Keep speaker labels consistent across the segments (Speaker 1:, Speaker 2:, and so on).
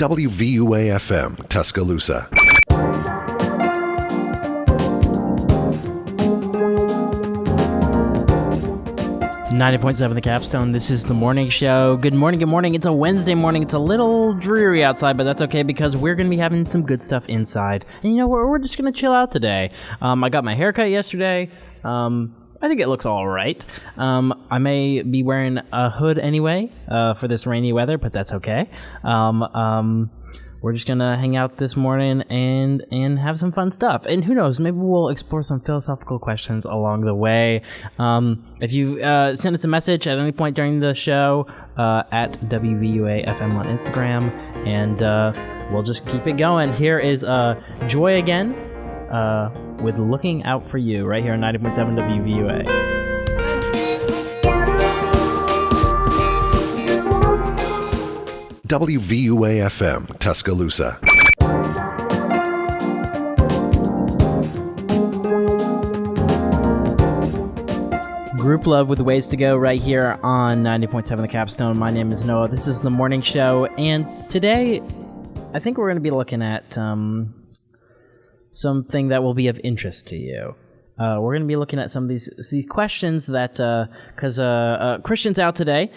Speaker 1: WVUA FM, Tuscaloosa.
Speaker 2: 90.7 The Capstone. This is the morning show. Good morning, good morning. It's a Wednesday morning. It's a little dreary outside, but that's okay because we're going to be having some good stuff inside. And you know, we're just going to chill out today. I got my haircut yesterday. I think it looks all right. I may be wearing a hood anyway for this rainy weather, but that's okay. We're just going to hang out this morning and have some fun stuff. And who knows, maybe we'll explore some philosophical questions along the way. If you send us a message at any point during the show at WVUA FM on Instagram, and we'll just keep it going. Here is Joy again with Looking Out For You right here on 90.7 WVUA.
Speaker 1: WVUA FM, Tuscaloosa.
Speaker 2: Group Love with Ways to Go right here on 90.7 The Capstone. My name is Noah. This is the morning show, and today I think we're going to be looking at something that will be of interest to you. We're going to be looking at some of these questions that, because Christian's out today,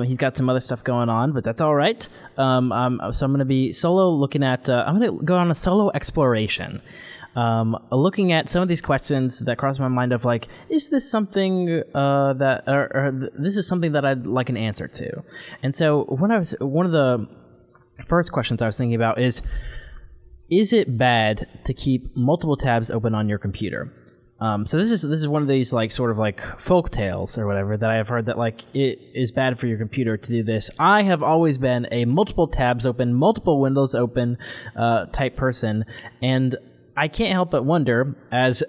Speaker 2: he's got some other stuff going on, but that's all right. So I'm going to be solo looking at, I'm going to go on a solo exploration, looking at some of these questions that cross my mind of like, is this something this is something that I'd like an answer to? And so one of the first questions I was thinking about is it bad to keep multiple tabs open on your computer? So this is one of these like sort of like folk tales or whatever that I have heard that like it is bad for your computer to do this. I have always been a multiple tabs open, multiple windows open type person, and I can't help but wonder as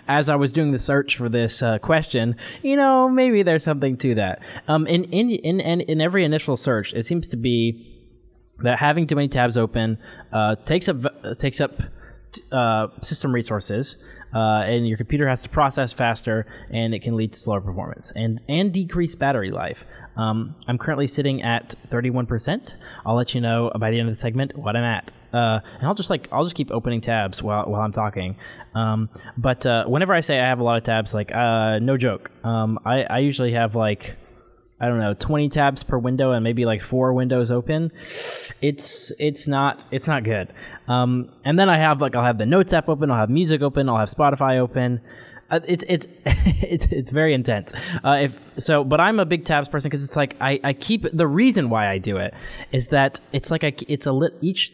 Speaker 2: I was doing the search for this question, you know, maybe there's something to that. In every initial search, it seems to be that having too many tabs open takes up system resources. And your computer has to process faster, and it can lead to slower performance and decreased battery life. I'm currently sitting at 31%. I'll let you know by the end of the segment what I'm at. And I'll just keep opening tabs while I'm talking. But whenever I say I have a lot of tabs, like no joke, I usually have like, I don't know, 20 tabs per window and maybe like 4 windows open. It's not good. And then I'll have the Notes app open, I'll have music open, I'll have Spotify open. It's very intense. But I'm a big tabs person because it's like I keep the reason why I do it is that it's like each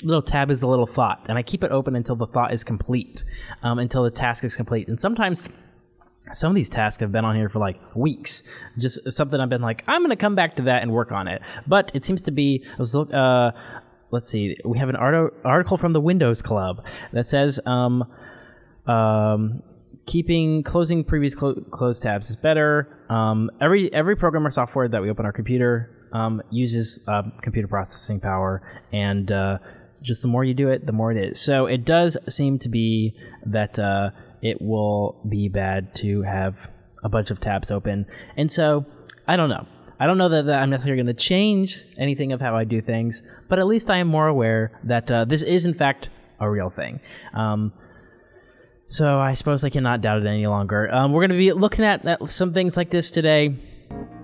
Speaker 2: little tab is a little thought, and I keep it open until the thought is complete, until the task is complete. And sometimes some of these tasks have been on here for like weeks. Just something I've been like, I'm going to come back to that and work on it. But it seems to be, let's see, we have an article from the Windows Club that says closing previous closed tabs is better. Every program or software that we open on our computer uses computer processing power, and just the more you do it, the more it is. So it does seem to be that it will be bad to have a bunch of tabs open. And so, I don't know. I don't know that I'm necessarily going to change anything of how I do things, but at least I am more aware that this is, in fact, a real thing. So I suppose I cannot doubt it any longer. We're going to be looking at some things like this today,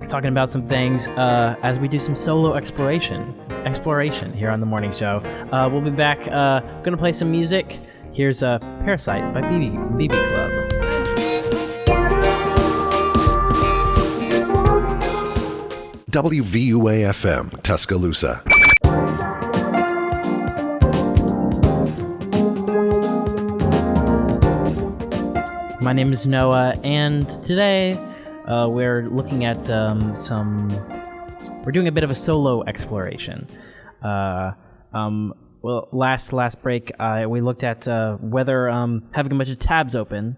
Speaker 2: talking about some things as we do some solo exploration here on the morning show. We'll be back. Going to play some music. Here's Parasite by BB Club.
Speaker 1: WVUA FM, Tuscaloosa.
Speaker 2: My name is Noah, and today we're looking at we're doing a bit of a solo exploration. Well, last break, we looked at whether having a bunch of tabs open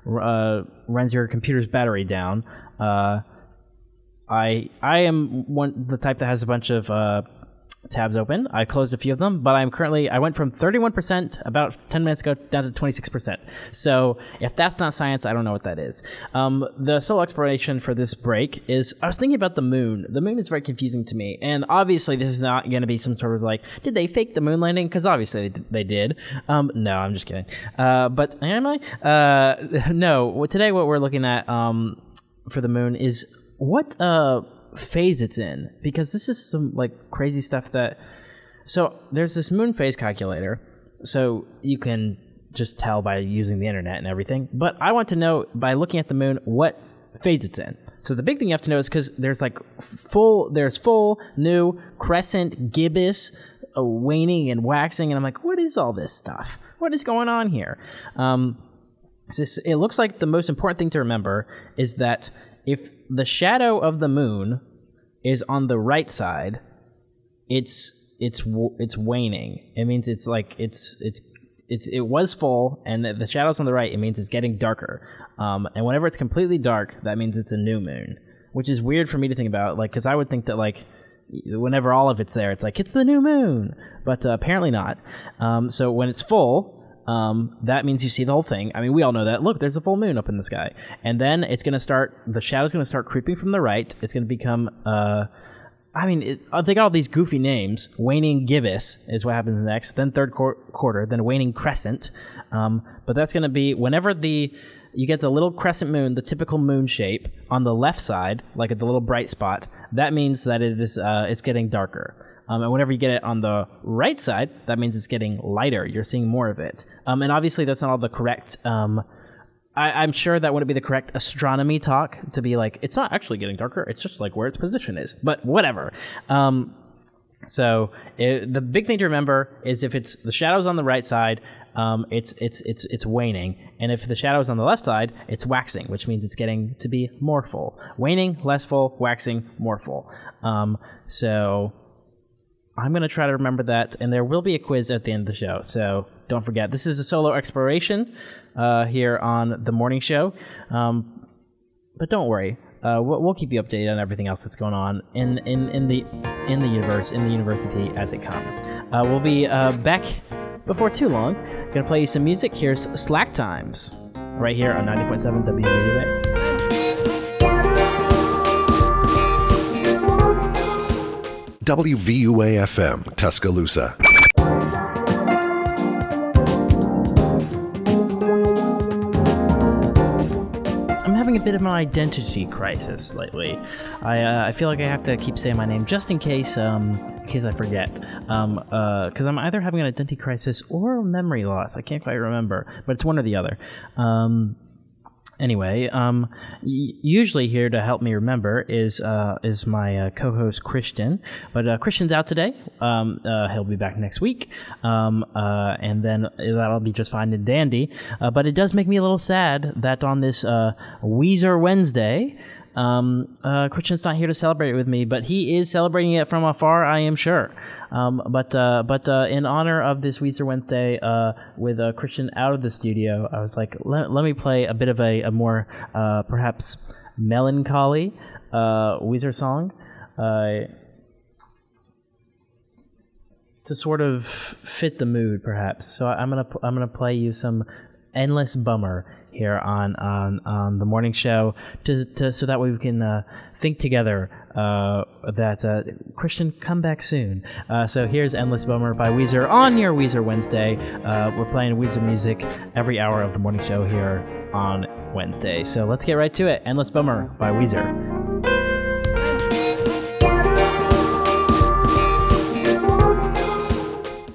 Speaker 2: runs your computer's battery down. I am the type that has a bunch of tabs open. I closed a few of them, but I went from 31% about 10 minutes ago down to 26%. So if that's not science, I don't know what that is. The solo exploration for this break is, I was thinking about the moon. The moon is very confusing to me, and obviously this is not going to be some sort of like, did they fake the moon landing? Because obviously they did. No, I'm just kidding. But am I? No. Today what we're looking at for the moon is what phase it's in, because this is some like crazy stuff that, so there's this moon phase calculator, so you can just tell by using the internet and everything, but I want to know by looking at the moon what phase it's in. So the big thing you have to know is because there's like full, new, crescent, gibbous, waning and waxing, and I'm like, what is all this stuff? What is going on here? It looks like the most important thing to remember is that if the shadow of the moon is on the right side, it's waning. It means it's like it was full, and the shadow's on the right. It means it's getting darker. And whenever it's completely dark, that means it's a new moon, which is weird for me to think about. Like, because I would think that like whenever all of it's there, it's like it's the new moon, but apparently not. So when it's full, that means you see the whole thing. I mean, we all know that. Look, there's a full moon up in the sky. And then the shadow's going to start creeping from the right. It's going to become, they got all these goofy names. Waning gibbous is what happens next. Then third quarter, then waning crescent. But that's going to be whenever you get the little crescent moon, the typical moon shape, on the left side, like at the little bright spot, that means that it's getting darker. And whenever you get it on the right side, that means it's getting lighter. You're seeing more of it. And obviously that's not all the correct... I'm sure that wouldn't be the correct astronomy talk to be like, it's not actually getting darker. It's just like where its position is. But whatever. The big thing to remember is if it's the shadow's on the right side, it's waning. And if the shadow's on the left side, it's waxing, which means it's getting to be more full. Waning, less full, waxing, more full. So... I'm going to try to remember that, and there will be a quiz at the end of the show, so don't forget. This is a solo exploration here on the morning show, but don't worry. We'll keep you updated on everything else that's going on in the universe, in the university as it comes. We'll be back before too long. Going to play you some music. Here's Slack Times right here on 90.7 WVUA.
Speaker 1: WVUA FM, Tuscaloosa.
Speaker 2: I'm having a bit of an identity crisis lately. I feel like I have to keep saying my name just in case I forget. Because I'm either having an identity crisis or memory loss. I can't quite remember, but it's one or the other. Anyway, usually here to help me remember is my co-host Christian, but Christian's out today. He'll be back next week, and then that'll be just fine and dandy. But it does make me a little sad that on this Weezer Wednesday, Christian's not here to celebrate it with me, but he is celebrating it from afar, I am sure. But in honor of this Weezer Wednesday, with Christian out of the studio, I was like, let me play a bit of a more perhaps melancholy Weezer song to sort of fit the mood, perhaps. So I'm gonna play you some Endless Bummer here on the morning show so that way we can think together that Christian, come back soon. So here's Endless Bummer by Weezer on your Weezer Wednesday. We're playing Weezer music every hour of the morning show here on Wednesday. So let's get right to it. Endless Bummer by Weezer.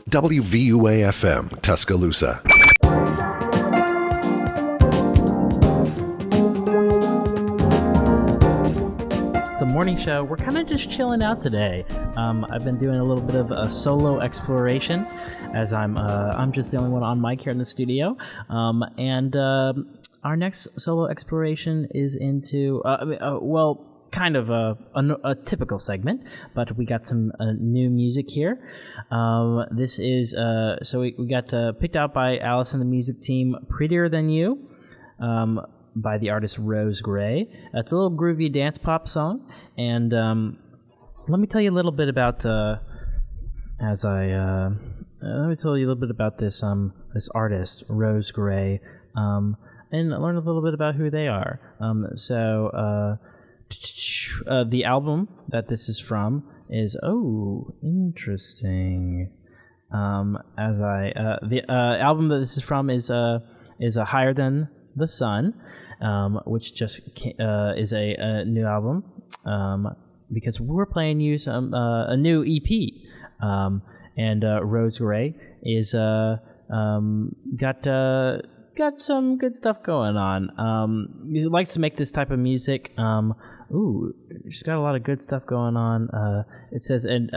Speaker 1: WVUA FM, Tuscaloosa.
Speaker 2: The morning show. We're kind of just chilling out today. I've been doing a little bit of a solo exploration, as I'm just the only one on mic here in the studio. And our next solo exploration is into kind of a typical segment, but we got some new music here. This is so we got picked out by Alice and the music team, "Prettier Than You." By the artist Rose Gray. It's a little groovy dance pop song, and let me tell you a little bit about as let me tell you a little bit about this this artist, Rose Gray, and learn a little bit about who they are. The album that this is from is interesting. The album that this is from is Higher Than the Sun, which just is a new album. Because we're playing you a new EP, and Rose Gray is got some good stuff going on. He likes to make this type of music. She's got a lot of good stuff going on. It says an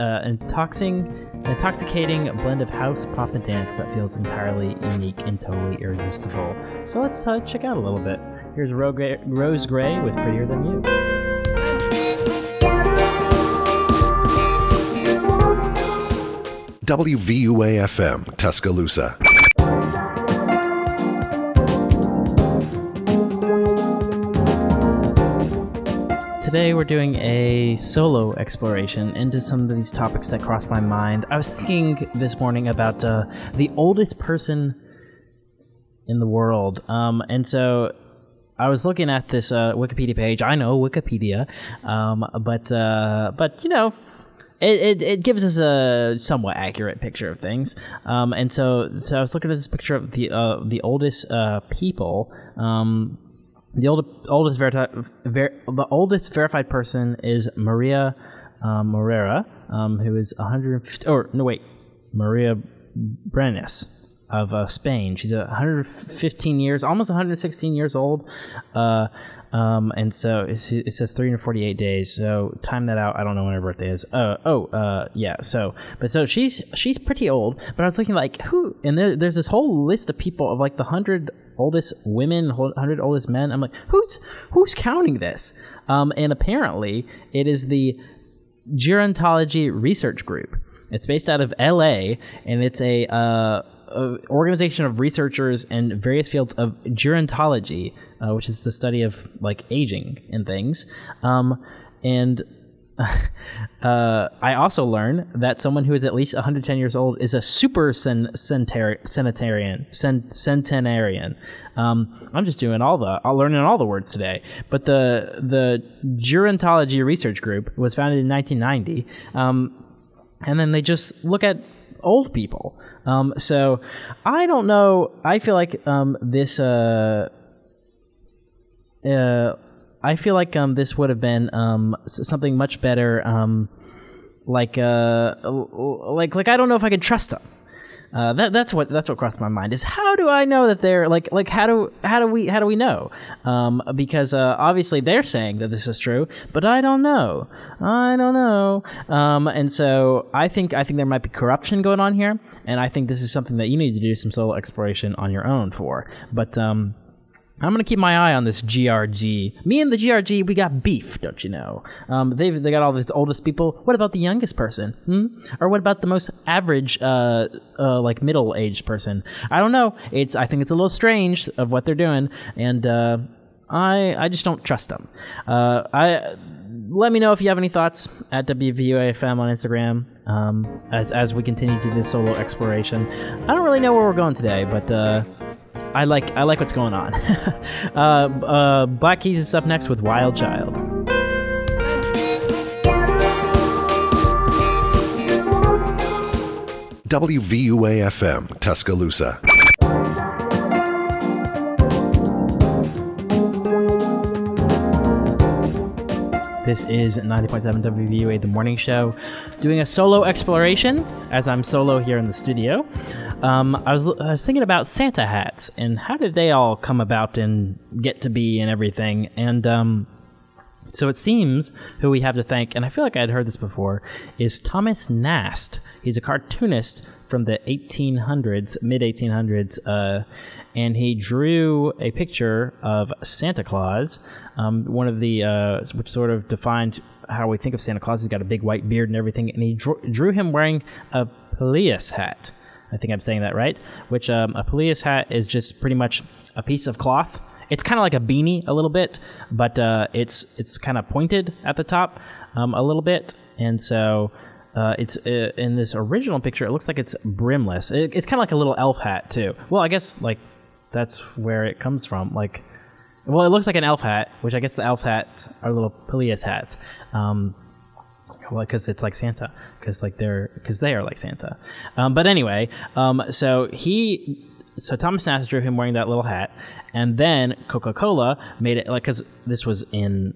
Speaker 2: intoxicating blend of house, pop, and dance that feels entirely unique and totally irresistible. So let's check out a little bit. Here's Rose Gray with Prettier Than You.
Speaker 1: WVUA FM, Tuscaloosa.
Speaker 2: Today we're doing a solo exploration into some of these topics that crossed my mind. I was thinking this morning about the oldest person in the world, and so I was looking at this Wikipedia page. I know Wikipedia, but you know, it gives us a somewhat accurate picture of things. And so I was looking at this picture of the oldest people. The oldest verified person is Maria Morera, who is 150. Maria Brenes of Spain. She's 115 years, almost 116 years old. And so it says 348 days. So time that out. I don't know when her birthday is. Yeah. So she's pretty old. But I was thinking like who? And there's this whole list of people of like the 100 oldest women, 100 oldest men. I'm like, who's counting this? And apparently it is the Gerontology Research Group. It's based out of L.A. and it's a organization of researchers in various fields of gerontology, which is the study of like aging and things. I also learned that someone who is at least 110 years old is a super centenarian. I'm just doing learning all the words today. But the Gerontology Research Group was founded in 1990, and then they just look at old people. So I don't know. I feel like this would have been something much better. Like I don't know if I could trust them. That's what crossed my mind is how do I know that they're like how do we know? Because obviously they're saying that this is true, but I don't know. And so I think there might be corruption going on here, and I think this is something that you need to do some solo exploration on your own for. But I'm going to keep my eye on this GRG. Me and the GRG, we got beef, don't you know? They got all these oldest people. What about the youngest person? Or what about the most average, like middle-aged person? I don't know. I think it's a little strange of what they're doing, and I just don't trust them. Let me know if you have any thoughts at WVUA FM on Instagram as we continue to do this solo exploration. I don't really know where we're going today, but I like what's going on. Black Keys is up next with Wild Child.
Speaker 1: WVUA FM, Tuscaloosa.
Speaker 2: This is 90.7 WVUA, The Morning Show, doing a solo exploration, as I'm solo here in the studio. I was thinking about Santa hats, and how did they all come about and get to be and everything, and so it seems who we have to thank, and I feel like I had heard this before, is Thomas Nast. He's a cartoonist from the mid-1800s, and he drew a picture of Santa Claus, one of the, which sort of defined how we think of Santa Claus. He's got a big white beard and everything, and he drew him wearing a Peleus hat. I think I'm saying that right, which a Peleus hat is just pretty much a piece of cloth. It's kind of like a beanie a little bit, but it's kind of pointed at the top a little bit, and so it's in this original picture. It looks like it's brimless. It's kind of like a little elf hat too. Well, I guess like that's where it comes from. Like, well, it looks like an elf hat, which I guess the elf hats are little Peleus hats. Well, because it's like Santa, because they are like Santa. But anyway, so Thomas Nast drew him wearing that little hat, and then Coca-Cola made it like, because this was in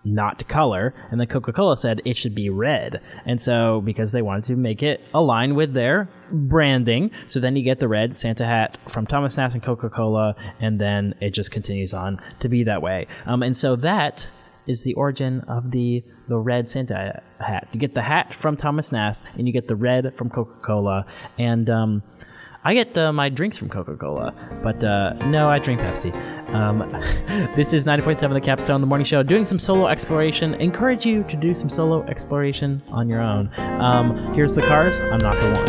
Speaker 2: not color, and then Coca-Cola said it should be red, and so because they wanted to make it align with their branding, so then you get the red Santa hat from Thomas Nast and Coca-Cola, and then it just continues on to be that way. And so that is the origin of the red Santa hat. You get the hat from Thomas Nast, and you get the red from Coca-Cola, and I get my drinks from Coca-Cola, but no, I drink Pepsi. This is 90.7 The Capstone, the morning show, doing some solo exploration. Encourage you to do some solo exploration on your own. Here's the Cars. I'm not the one.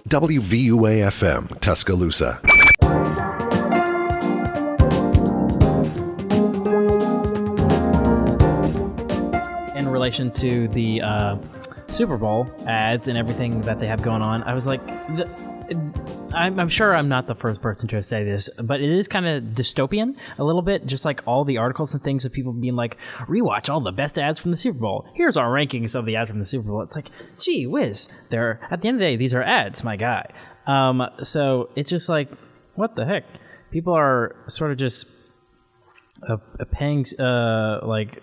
Speaker 1: WVUA FM, Tuscaloosa.
Speaker 2: In relation to the Super Bowl ads and everything that they have going on, I was like, I'm sure I'm not the first person to say this, but it is kind of dystopian a little bit, just like all the articles and things of people being like, rewatch all the best ads from the Super Bowl. Here's our rankings of the ads from the Super Bowl. It's like, gee whiz, at the end of the day, these are ads, my guy. So it's just like, what the heck? People are sort of just paying, like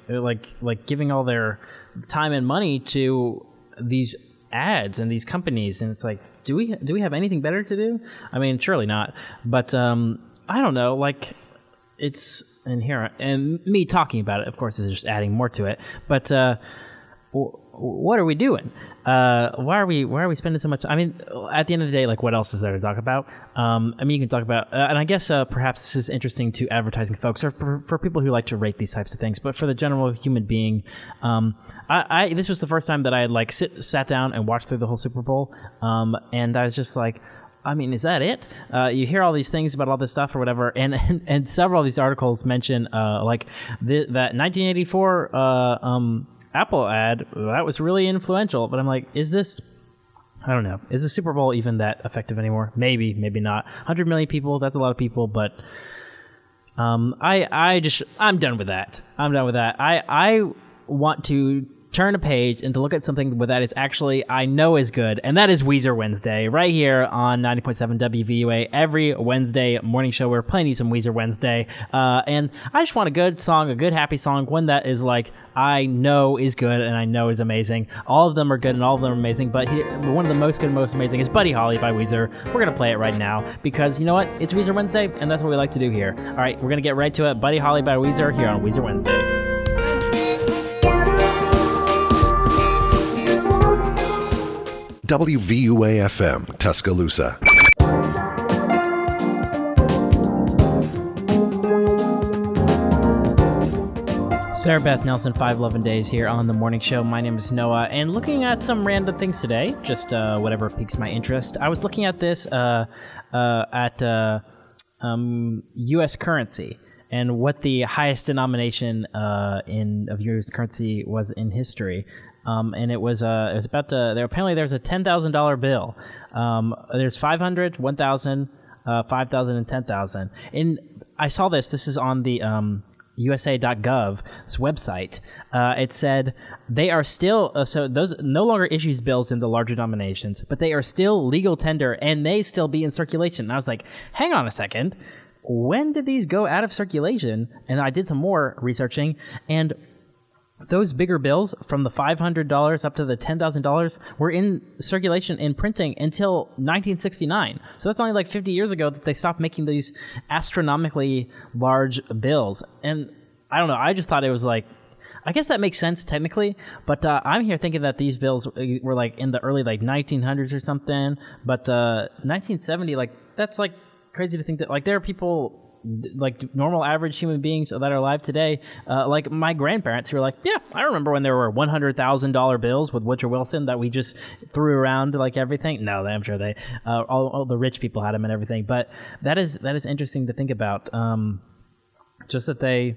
Speaker 2: giving all their time and money to these ads and these companies, and it's like, do we have anything better to do? I mean, surely not. But I don't know. Like, it's inherent, and me talking about it, of course, is just adding more to it. But what are we doing? Why are we spending so much? I mean, at the end of the day, like, what else is there to talk about? I mean, you can talk about, and I guess perhaps this is interesting to advertising folks or for people who like to rate these types of things. But for the general human being, this was the first time that I had like sat down and watched through the whole Super Bowl, and I was just like, I mean, is that it? You hear all these things about all this stuff or whatever, and several of these articles mention like that 1984 Apple ad that was really influential. But I'm like, is this? I don't know. Is the Super Bowl even that effective anymore? Maybe, maybe not. 100 million people, that's a lot of people, but I'm done with that. I'm done with that. I want to turn a page and to look at something that is actually, I know is good, and that is Weezer Wednesday, right here on 90.7 WVUA. Every Wednesday morning show, we're playing you some Weezer Wednesday, and I just want a good song, a good happy song, one that is like, I know is good and I know is amazing. All of them are good and all of them are amazing, but one of the most good and most amazing is Buddy Holly by Weezer. We're going to play it right now because, you know what, it's Weezer Wednesday, and that's what we like to do here. All right, we're going to get right to it. Buddy Holly by Weezer here on Weezer Wednesday.
Speaker 1: WVUA FM, Tuscaloosa.
Speaker 2: Sarah Beth Nelson, 511 Days here on the morning show. My name is Noah, and looking at some random things today, just whatever piques my interest. I was looking at this at U.S. currency and what the highest denomination of U.S. currency was in history. And it was about there's a $10,000 bill. There's 500, 1,000, 5,000, and 10,000. And I saw this. This is on the USA.gov's website. It said they are still so those no longer issues bills in the larger denominations, but they are still legal tender and may still be in circulation. And I was like, hang on a second. When did these go out of circulation? And I did some more researching, and those bigger bills from the $500 up to the $10,000 were in circulation in printing until 1969. So that's only like 50 years ago that they stopped making these astronomically large bills. And I don't know, I just thought it was like, I guess that makes sense technically, but I'm here thinking that these bills were like in the early like 1900s or something. But 1970, like that's like crazy to think that like there are people like normal average human beings that are alive today, like my grandparents who are like, yeah, I remember when there were $100,000 bills with Woodrow Wilson that we just threw around like everything. No, I'm sure they all the rich people had them and everything. But that is interesting to think about. Just that they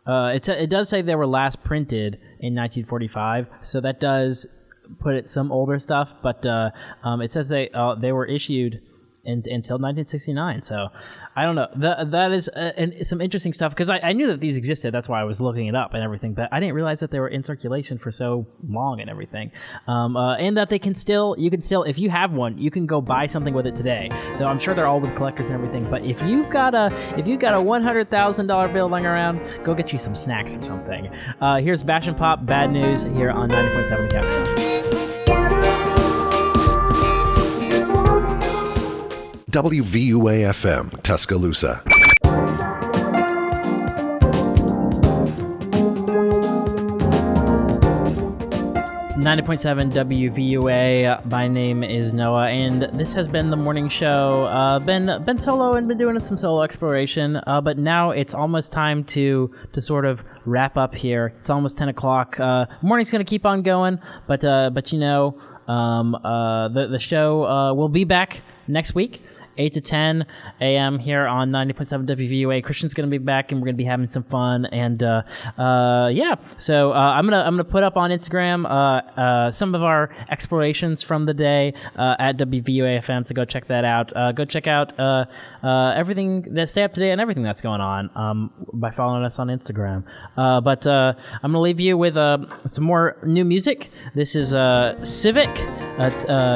Speaker 2: It does say they were last printed in 1945, so that does put it some older stuff. But it says they were issued until 1969. So I don't know. That is some interesting stuff, because I knew that these existed. That's why I was looking it up and everything. But I didn't realize that they were in circulation for so long and everything. And that you can still, if you have one, you can go buy something with it today. Though I'm sure they're all with collectors and everything. But if you've got a $100,000 bill lying around, go get you some snacks or something. Here's Bash and Pop, Bad News, here on 90.7 The Capstone.
Speaker 1: WVUA FM, Tuscaloosa.
Speaker 2: .7 WVUA. My name is Noah, and this has been the morning show. Been solo and been doing some solo exploration, but now it's almost time to sort of wrap up here. It's almost 10 o'clock. Morning's going to keep on going, but you know, the show will be back next week. 8 to 10 a.m. here on 90.7 WVUA. Christian's going to be back, and we're going to be having some fun. And yeah, so I'm gonna put up on Instagram some of our explorations from the day at WVUA FM. So go check that out. Go check out everything that stay up to date and everything that's going on by following us on Instagram. But I'm gonna leave you with some more new music. This is Civic,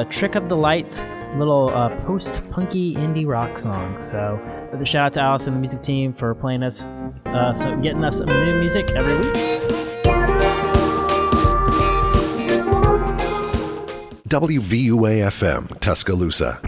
Speaker 2: Trick of the Light. Little post-punky indie rock song. So the shout out to Alice and the music team for playing us, getting us some new music every week.
Speaker 1: WVUA FM, Tuscaloosa.